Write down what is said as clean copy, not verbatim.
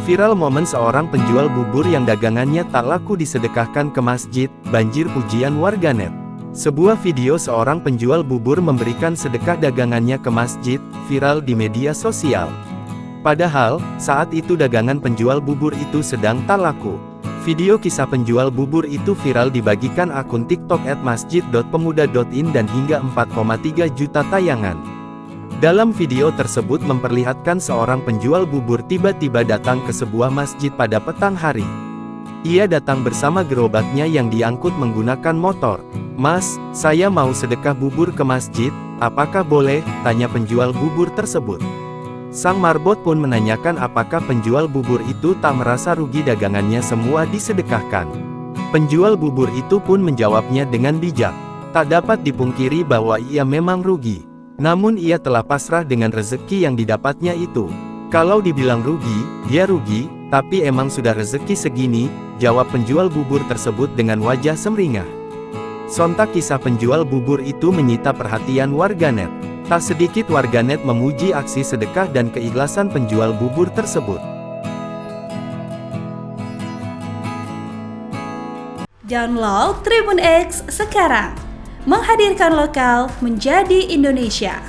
Viral momen seorang penjual bubur yang dagangannya tak laku disedekahkan ke masjid, banjir pujian warganet. Sebuah video seorang penjual bubur memberikan sedekah dagangannya ke masjid, viral di media sosial. Padahal, saat itu dagangan penjual bubur itu sedang tak laku. Video kisah penjual bubur itu viral dibagikan akun TikTok @masjid.pemuda.in dan hingga 4,3 juta tayangan. Dalam video tersebut memperlihatkan seorang penjual bubur tiba-tiba datang ke sebuah masjid pada petang hari. Ia datang bersama gerobaknya yang diangkut menggunakan motor. "Mas, saya mau sedekah bubur ke masjid, apakah boleh?" tanya penjual bubur tersebut. Sang marbot pun menanyakan apakah penjual bubur itu tak merasa rugi dagangannya semua disedekahkan. Penjual bubur itu pun menjawabnya dengan bijak. Tak dapat dipungkiri bahwa ia memang rugi. Namun ia telah pasrah dengan rezeki yang didapatnya itu. "Kalau dibilang rugi, dia rugi, tapi emang sudah rezeki segini," jawab penjual bubur tersebut dengan wajah sumringah. Sontak kisah penjual bubur itu menyita perhatian warganet. Tak sedikit warganet memuji aksi sedekah dan keikhlasan penjual bubur tersebut. Download Tribun X sekarang, menghadirkan lokal menjadi Indonesia.